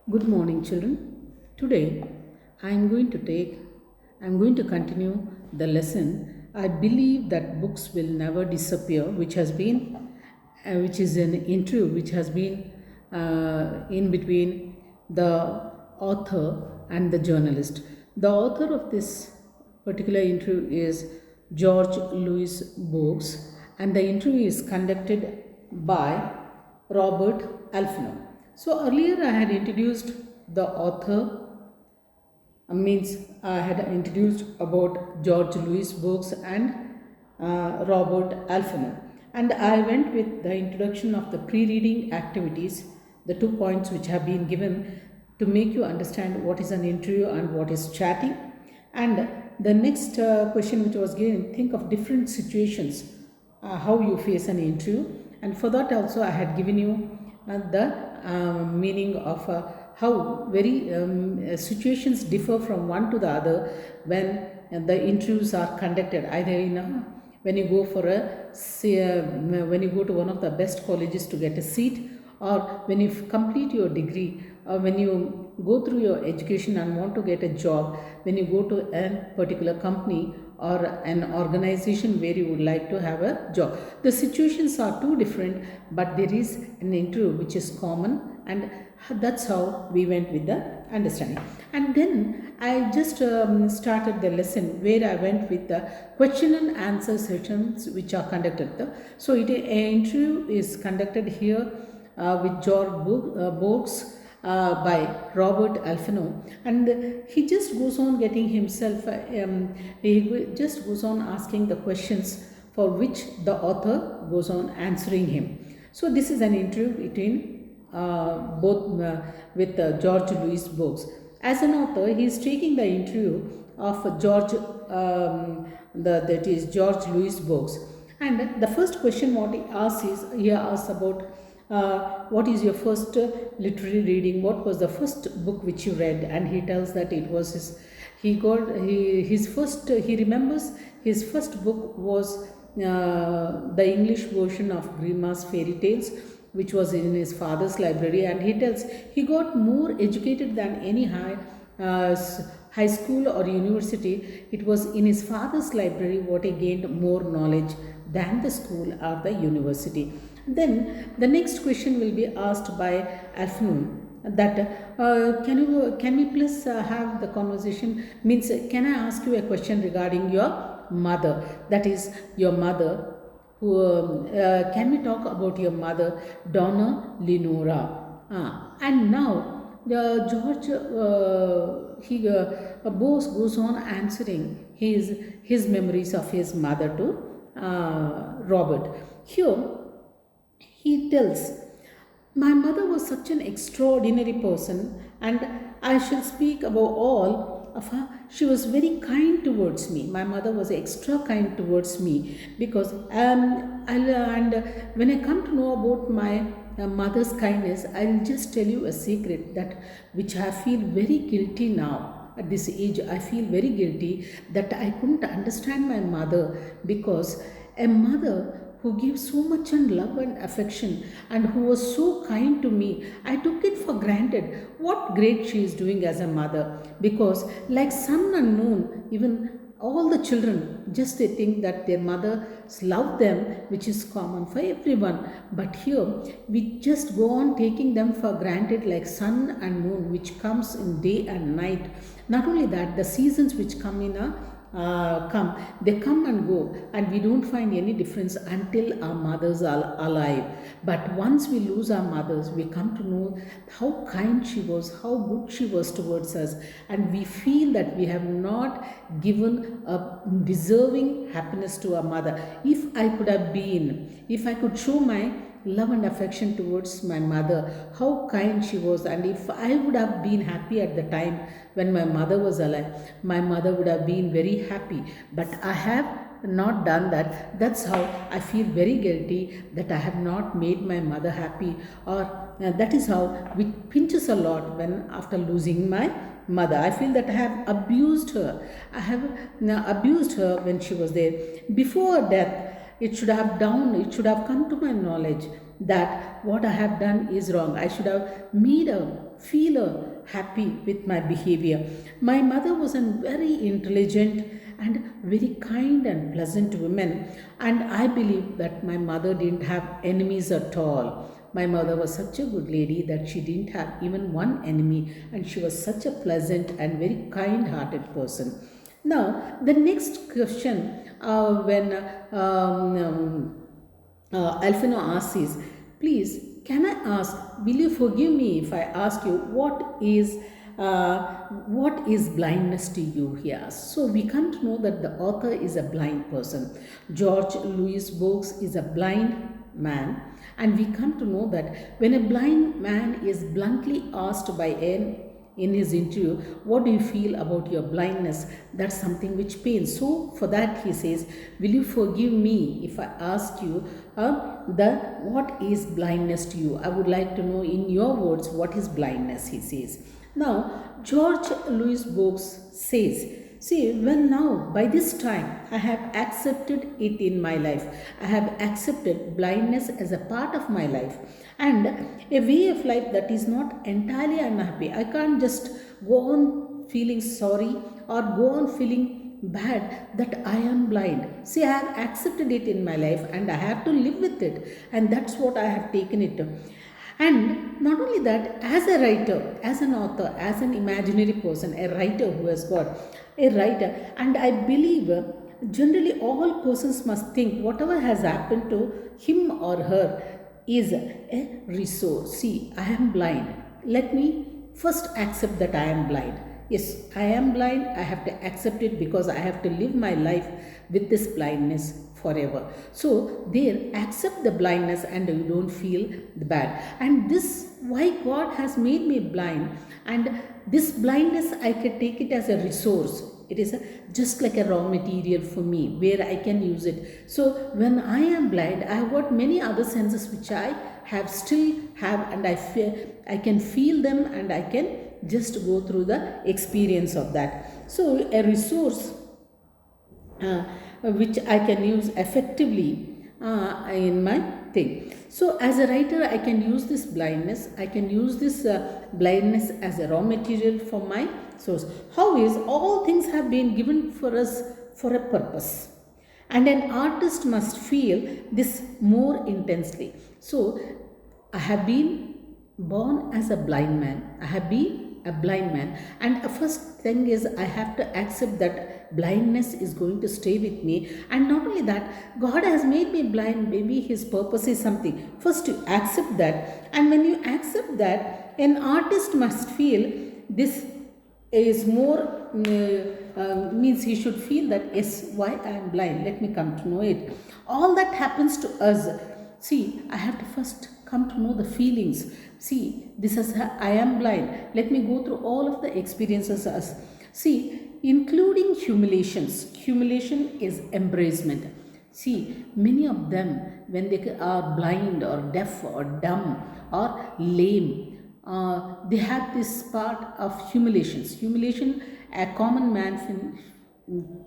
Good morning, children. Today, I am going to continue the lesson. I believe that books will never disappear, which is an interview which has been in between the author and the journalist. The author of this particular interview is George Louis Bourges, and the interview is conducted by Robert Alfano. So earlier I had introduced the author, means I had introduced about George Louis Bourges and Robert Alfano. And I went with the introduction of the pre-reading activities, the 2 points which have been given to make you understand what is an interview and what is chatting. And the next question which was given, think of different situations, how you face an interview. And for that also I had given you the meaning of how very situations differ from one to the other when the interviews are conducted, either in when you go for when you go to one of the best colleges to get a seat, or when you complete your degree, or when you go through your education and want to get a job, when you go to a particular company or an organization where you would like to have a job. The situations are too different, but there is an interview which is common, and that's how we went with the understanding. And then I just started the lesson where I went with the question and answer sessions which are conducted. So an interview is conducted here with George Bourges by Robert Alfano, and he just goes on getting himself, just goes on asking the questions for which the author goes on answering him. So this is an interview between both with George Louis Bourges. As an author, he is taking the interview of that is George Louis Bourges, and the first question what he asks about what is your first literary reading, what was the first book which you read, and he tells that it was he remembers his first book was the English version of Grimm's fairy tales, which was in his father's library, and he tells he got more educated than any high school or university. It was in his father's library what he gained more knowledge than the school or the university. Then the next question will be asked by Alfnoon, that can we please have the conversation, means can I ask you a question regarding your mother, that is your mother, who can we talk about your mother, Donna Lenora? And now George Bose goes on answering his memories of his mother to Robert. Here he tells, my mother was such an extraordinary person, and I shall speak above all of her. She was very kind towards me. My mother was extra kind towards me because, and when I come to know about my mother's kindness, I'll just tell you a secret that which I feel very guilty now. At this age, I feel very guilty that I couldn't understand my mother, because a mother who gives so much and love and affection and who was so kind to me, I took it for granted what great she is doing as a mother, because like sun and moon, even all the children just they think that their mothers love them, which is common for everyone, but here we just go on taking them for granted like sun and moon, which comes in day and night. Not only that, the seasons which come in a they come and go, and we don't find any difference until our mothers are alive. But once we lose our mothers, we come to know how kind she was, how good she was towards us, and we feel that we have not given a deserving happiness to our mother. If I could show my love and affection towards my mother, how kind she was, and if I would have been happy at the time when my mother was alive, my mother would have been very happy. But I have not done that. That's how I feel very guilty that I have not made my mother happy, or that is how it pinches a lot when after losing my mother. I feel that I have abused her. I have abused her when she was there. Before death, it should have come to my knowledge that what I have done is wrong. I should have made a feel happy with my behavior. My mother was a very intelligent and very kind and pleasant woman, and I believe that my mother didn't have enemies at all. My mother was such a good lady that she didn't have even one enemy, and she was such a pleasant and very kind hearted person. Now, the next question, when Alfino asks is, please, can I ask, will you forgive me if I ask you what is blindness to you? He asks. So we come to know that the author is a blind person. George Louis Bourges is a blind man, and we come to know that when a blind man is bluntly asked by an in his interview, what do you feel about your blindness? That's something which pains. So for that he says, will you forgive me if I ask you what is blindness to you? I would like to know in your words what is blindness, he says. Now George Louis Bourges says, see, when now by this time I have accepted it in my life. I have accepted blindness as a part of my life and a way of life that is not entirely unhappy. I can't just go on feeling sorry or go on feeling bad that I am blind. See, I have accepted it in my life and I have to live with it, and that's what I have taken it to. And not only that, as a writer, as an author, as an imaginary person, a writer who has got a writer, and I believe generally all persons must think whatever has happened to him or her is a resource. See, I am blind. Let me first accept that I am blind. Yes, I am blind. I have to accept it because I have to live my life with this blindness forever. So there, accept the blindness and you don't feel bad. And this, why God has made me blind, and this blindness I can take it as a resource. It is just like a raw material for me where I can use it. So when I am blind, I have got many other senses which I still have, and I can feel them and I can just go through the experience of that. So a resource which I can use effectively in my thing. So as a writer, I can use this blindness. I can use this blindness as a raw material for my source. How is all things have been given for us for a purpose, and an artist must feel this more intensely. So I have been born as a blind man. I have been a blind man, and the first thing is I have to accept that blindness is going to stay with me. And not only that, God has made me blind. Maybe his purpose is something. First you accept that, and when you accept that, an artist must feel this is more means he should feel that, yes, why I am blind, let me come to know it. All that happens to us. See, I have to first come to know the feelings. See, this is I am blind. Let me go through all of the experiences as. See, including humiliations. Humiliation is embracement. See, many of them, when they are blind or deaf or dumb or lame, they have this part of humiliations. Humiliation, a common man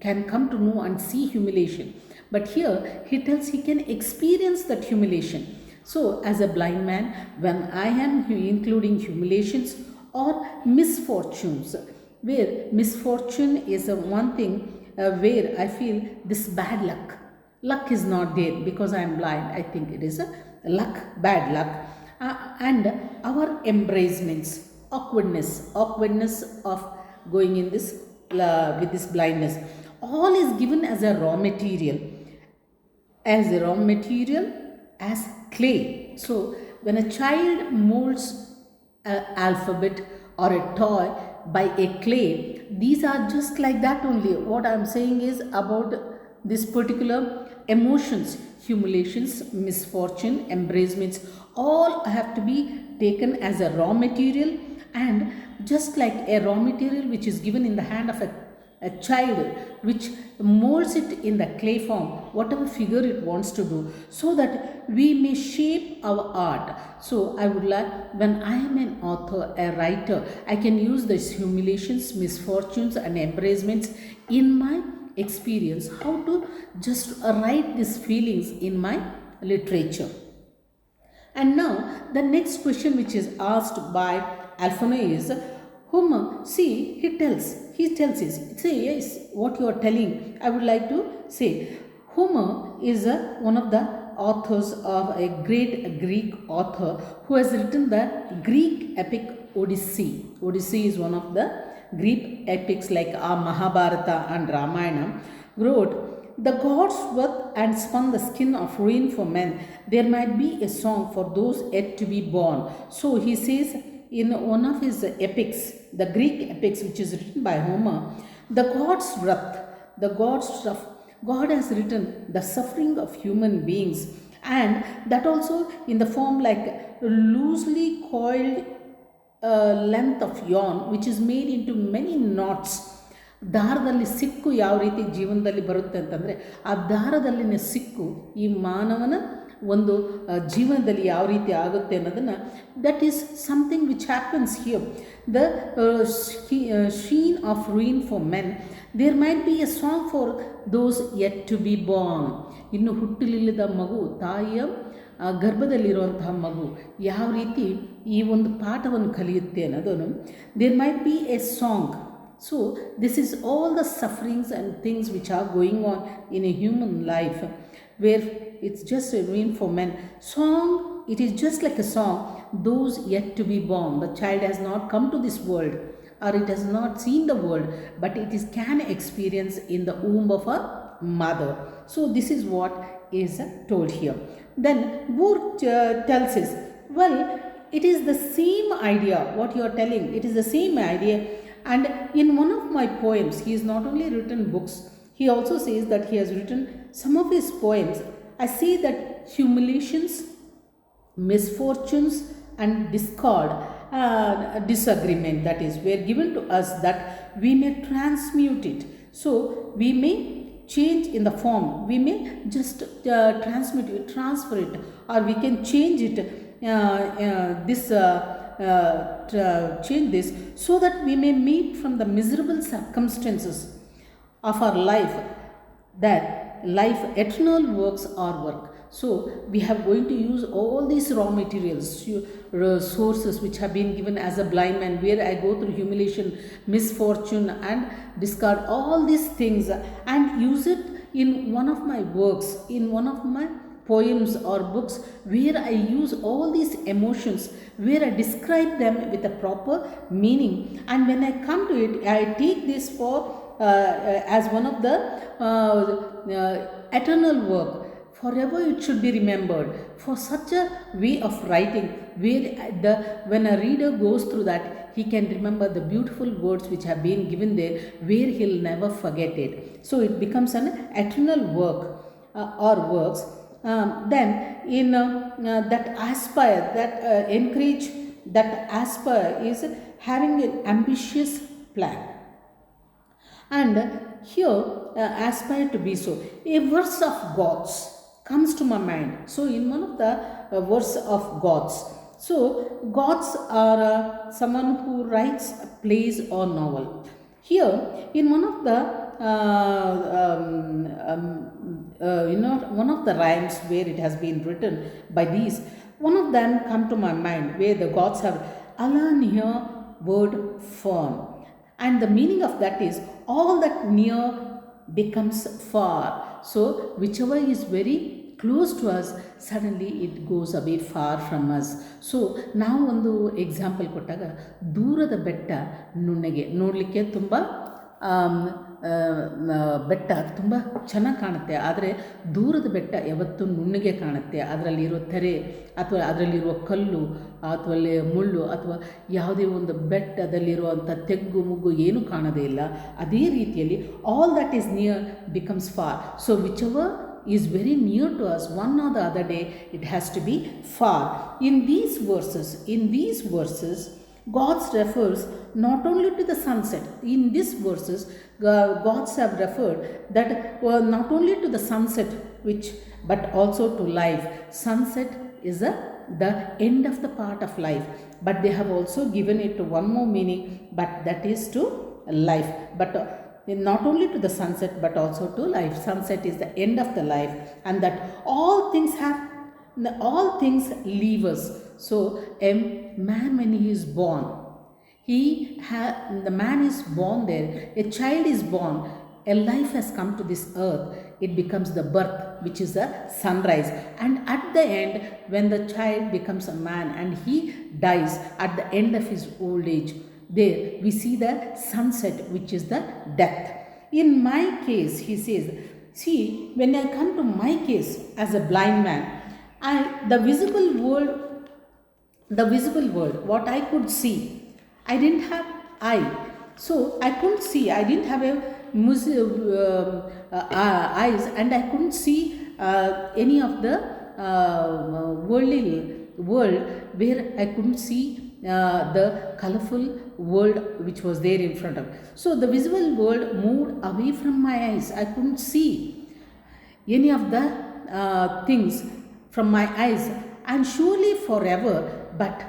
can come to know and see humiliation. But here he tells he can experience that humiliation. So as a blind man, when I am including humiliations or misfortunes, where misfortune is one thing where I feel this bad luck. Luck is not there because I am blind. I think it is a luck, bad luck. And our embracements, awkwardness of going in this with this blindness, all is given as a raw material, as clay. So when a child molds an alphabet or a toy by a clay, these are just like that only. What I am saying is about this particular emotions, humiliations, misfortune, embracements, all have to be taken as a raw material, and just like a raw material which is given in the hand of a child, which molds it in the clay form, whatever figure it wants to do, so that we may shape our art. So I would like, when I am an author, a writer, I can use these humiliations, misfortunes and embracements in my experience, how to just write these feelings in my literature. And now the next question which is asked by Alphonse is Homer, see, he tells us, say, yes, what you are telling, I would like to say. Homer is one of the authors of a great Greek author who has written the Greek epic Odyssey. Odyssey is one of the Greek epics like Mahabharata and Ramayana. Wrote, the gods worked and spun the skin of ruin for men. There might be a song for those yet to be born. So he says in one of his epics, the Greek epics, which is written by Homer, the gods' wrath, the gods' wrath, God has written the suffering of human beings, and that also in the form like loosely coiled length of yarn which is made into many knots. ದಾರದಲ್ಲಿ ಸಿಕ್ಕು ಯಾವ ರೀತಿ ಜೀವನದಲ್ಲಿ ಬರುತ್ತೆ ಅಂತಂದರೆ ಆ ದಾರದಲ್ಲಿನ ಸಿಕ್ಕು ಈ ಮಾನವನ ಒಂದು ಜೀವನದಲ್ಲಿ ಯಾವ ರೀತಿ ಆಗುತ್ತೆ ಅನ್ನೋದನ್ನು that is something which happens here the sheen of ruin for men there might be a song for those yet to be born. ಇನ್ನು ಹುಟ್ಟಲಿಲ್ಲದ ಮಗು, ತಾಯಿಯ ಗರ್ಭದಲ್ಲಿರುವಂತಹ ಮಗು ಯಾವ ರೀತಿ ಈ ಒಂದು ಪಾಠವನ್ನು ಕಲಿಯುತ್ತೆ ಅನ್ನೋದನ್ನು there might be a song. So this is all the sufferings and things which are going on in a human life, where it's just a ruin for men. Song, it is just like a song, those yet to be born. The child has not come to this world, or it has not seen the world, but it is can experience in the womb of a mother. So this is what is told here. Then Bohr tells us, well, it is the same idea what you are telling, it is the same idea. And in one of my poems, he has not only written books, he also says that he has written some of his poems. I see that humiliations, misfortunes and disagreement, that is, were given to us that we may transmute it. So we may change in the form, we may just transmute it, transfer it, or we can change it, change this so that we may meet from the miserable circumstances of our life, that life eternal works our work. So we have going to use all these raw materials, sources which have been given as a blind man, where I go through humiliation, misfortune and discard all these things and use it in one of my works, in one of my poems or books, where I use all these emotions, where I describe them with a proper meaning, and when I come to it, I take this for as one of the eternal work. Forever it should be remembered for such a way of writing, where when a reader goes through that, he can remember the beautiful words which have been given there, where he'll never forget it. So it becomes an eternal work or works. Then in that aspire, that encourage, that aspire is having an ambitious plan, and here aspire to be so. A verse of Gods comes to my mind. So in one of the verse of Gods, so Gods are someone who writes plays or novel. Here in one of the one of the rhymes where it has been written by these, one of them come to my mind, where the gods have Allah near word firm, and the meaning of that is all that near becomes far. So whichever is very close to us, suddenly it goes a bit far from us. So ನಾವು ಒಂದು example ಕೊಟ್ಟಾಗ, ದೂರದ ಬೆಟ್ಟ ನುಣ್ಣಗೆ ನೋಡಲಿಕ್ಕೆ ತುಂಬ ಬೆಟ್ಟ ತುಂಬ ಚೆನ್ನಾಗಿ ಕಾಣುತ್ತೆ, ಆದರೆ ದೂರದ ಬೆಟ್ಟ ಯಾವತ್ತೂ ನುಣ್ಣಗೆ ಕಾಣುತ್ತೆ. ಅದರಲ್ಲಿರೋ ತೆರೆ ಅಥವಾ ಅದರಲ್ಲಿರುವ ಕಲ್ಲು ಅಥವಾ ಮುಳ್ಳು ಅಥವಾ ಯಾವುದೇ ಒಂದು ಬೆಟ್ಟದಲ್ಲಿರುವಂಥ ತೆಗ್ಗು ಮುಗ್ಗು ಏನೂ ಕಾಣೋದೇ ಇಲ್ಲ. ಅದೇ ರೀತಿಯಲ್ಲಿ all that is near becomes far. So whichever is very near to us, one or the other day it has to be far. In these verses God's refers not only to the sunset. In these verses gods have referred that not only to the sunset but also to life. Sunset is the end of the part of life, but they have also given it one more meaning, but that is to life. But not only to the sunset but also to life. Sunset is the end of the life, and that all things leave us. So a man, when he is born, The man is born there, a child is born, a life has come to this earth. It becomes the birth, which is a sunrise. And at the end, when the child becomes a man and he dies at the end of his old age, there we see the sunset, which is the death. In my case, he says, see, when I come to my case as a blind man, the visible world, what I could see, I didn't have eye. So I couldn't see, I didn't have eyes, and I couldn't see any of the worldly world, where I couldn't see the colorful world which was there in front of me. So the visible world moved away from my eyes. I couldn't see any of the things from my eyes, and surely forever. But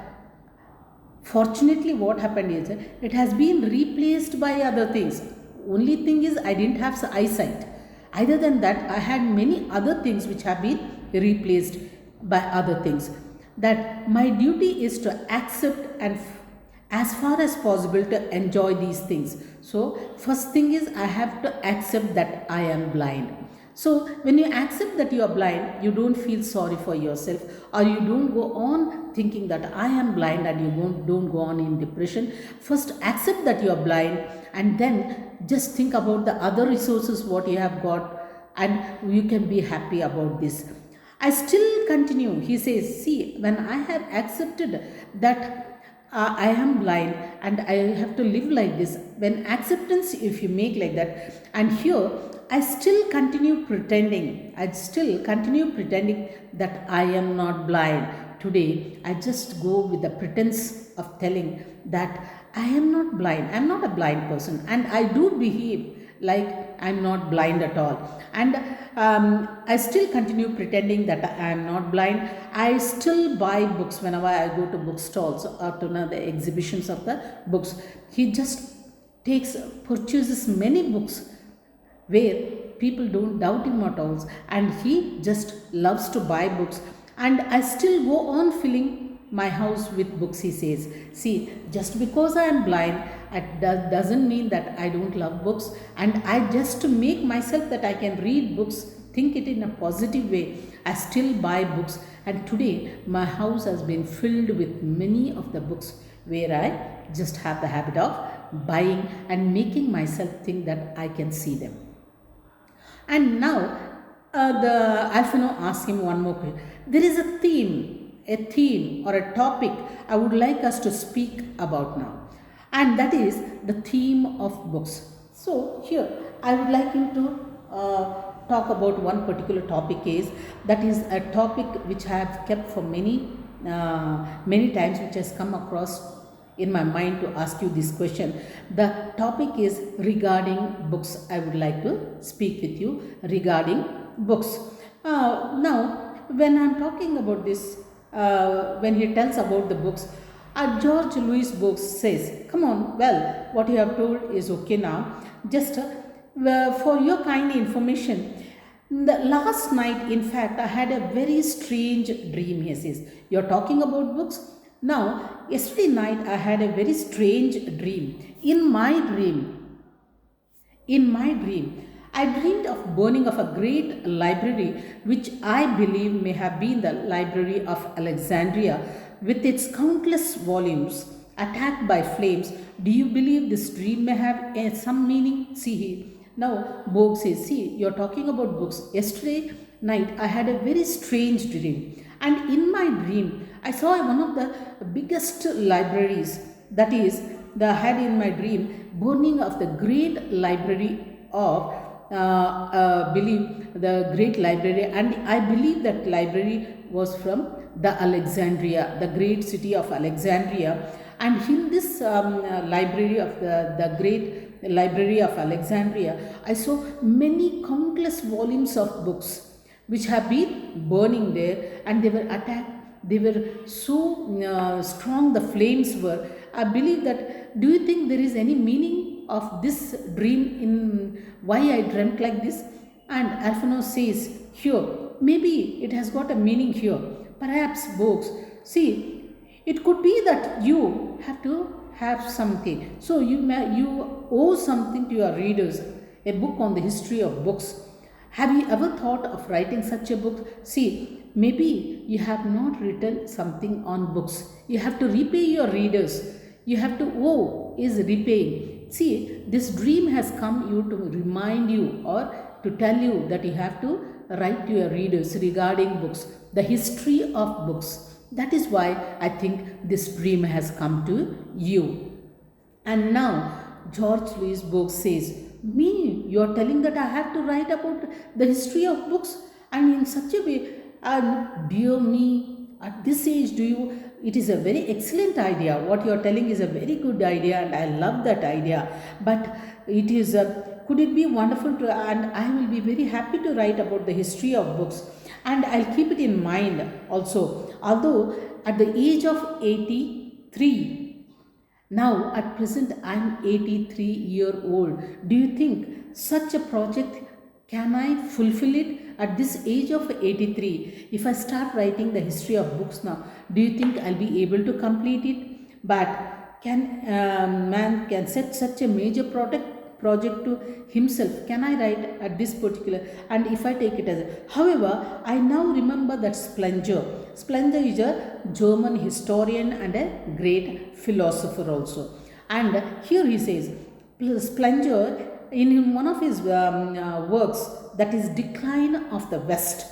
fortunately, what happened is it has been replaced by other things. Only thing is, I didn't have eyesight. Other than that, I had many other things which have been replaced by other things. That my duty is to accept and as far as possible to enjoy these things. So first thing is, I have to accept that I am blind. So when you accept that you are blind, you don't feel sorry for yourself, or you don't go on thinking that I am blind, and you don't go on in depression. First accept that you are blind, and then just think about the other resources what you have got, and you can be happy about this. I still continue. He says, see, when I have accepted that I am blind and I have to live like this, when acceptance, if you make like that, and here I still continue pretending, that I am not blind. Today, I just go with the pretense of telling that I am not blind, I am not a blind person, and I do behave like I am not blind at all. And I still continue pretending that I am not blind. I still buy books whenever I go to bookstalls or to the exhibitions of the books. He just purchases many books where people don't doubt him at all, and he just loves to buy books. And I still go on filling my house with books, he says. See, just because I am blind, it doesn't mean that I don't love books, and I just to make myself that I can read books, think it in a positive way, I still buy books. And today my house has been filled with many of the books where I just have the habit of buying and making myself think that I can see them. And now the Alphino asks him one more question. There is a theme or a topic I would like us to speak about now, and that is the theme of books. So here I would like you to talk about one particular topic. That is a topic which I have kept for many times, which has come across in my mind to ask you this question. The topic is regarding books. I would like to speak with you regarding books. Now, when I am talking about this, when he tells about the books, George Louis Books says, come on, well, what you have told is okay now. Just for your kind information, the last night, in fact, I had a very strange dream, he says. You're talking about books? Now, yesterday night, I had a very strange dream. In my dream, I dreamed of burning of a great library, which I believe may have been the Library of Alexandria, with its countless volumes attacked by flames. Do you believe this dream may have some meaning? See, now Bogue says, see, you're talking about books. Yesterday night, I had a very strange dream. And in my dream, I saw one of the biggest libraries, that is, I had in my dream burning of the great library of the great library, and I believe that library was from the Alexandria, the great city of Alexandria. And in this library of the great library of Alexandria, I saw many countless volumes of books which have been burning there, and they were attacked. They were so strong, the flames were. I believe that, do you think there is any meaning of this dream in why I dreamt like this? And Alphonse says, here, maybe it has got a meaning here. Perhaps, Bogues, see, it could be that you have to have something. So you owe something to your readers, a book on the history of books. Have you ever thought of writing such a book? See, maybe you have not written something on books. You have to repay your readers. You have to owe is repaying. See, this dream has come you to remind you or to tell you that you have to write to your readers regarding books, the history of books. That is why I think this dream has come to you. And now George Louis Borges says, me, you are telling that I have to write about the history of books and in such a way, and dear me, at this age, it is a very excellent idea. What you are telling is a very good idea and I love that idea. But it is, could it be wonderful to, and I will be very happy to write about the history of books. And I'll keep it in mind also. Although at the age of 83, now at present I am 83-year-old. Do you think such a project can I fulfill it at this age of 83? If I start writing the history of books now, do you think I'll be able to complete it? But can man can set such a major project to himself? Can I write at this particular, and if I take it as however, I now remember that Spengler is a German historian and a great philosopher also. And here he says, Spengler in one of his works, that is Decline of the West,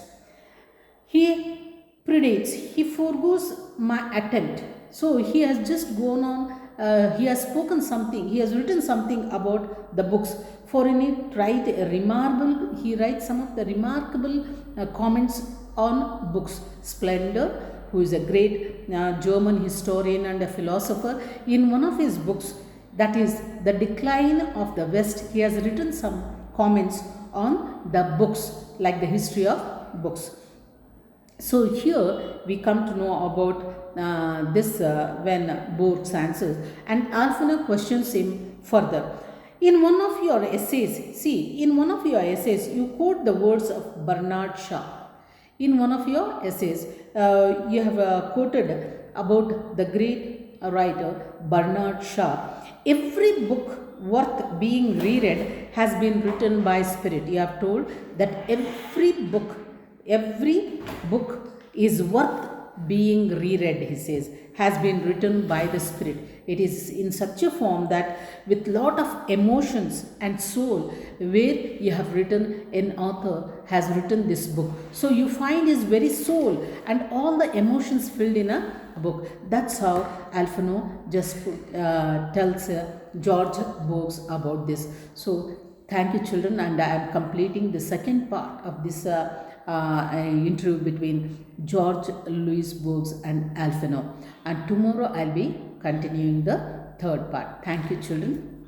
he predates, he forgoes my attempt. So he has just gone on, he has spoken something, he has written something about the books. For in it, he writes some of the remarkable comments on books. Spengler, who is a great German historian and a philosopher, in one of his books, that is The Decline of the West, he has written some comments on the books, like the history of books. So here we come to know about this when Borges answers, and Alfano questions him further. In one of your essays, you quote the words of Bernard Shaw. In one of your essays, you have quoted about the great writer Bernard Shaw. Every book worth being reread has been written by spirit. You have told that every book is worth being reread, he says, has been written by the spirit. It is in such a form that with lot of emotions and soul, where you have written, an author has written this book. So you find his very soul and all the emotions filled in a book. That's how Alfano just tells George Borges about this. So thank you, children, and I am completing the second part of this interview between George Louis Borges and Alfano, and tomorrow I'll be continuing the third part. Thank you, children.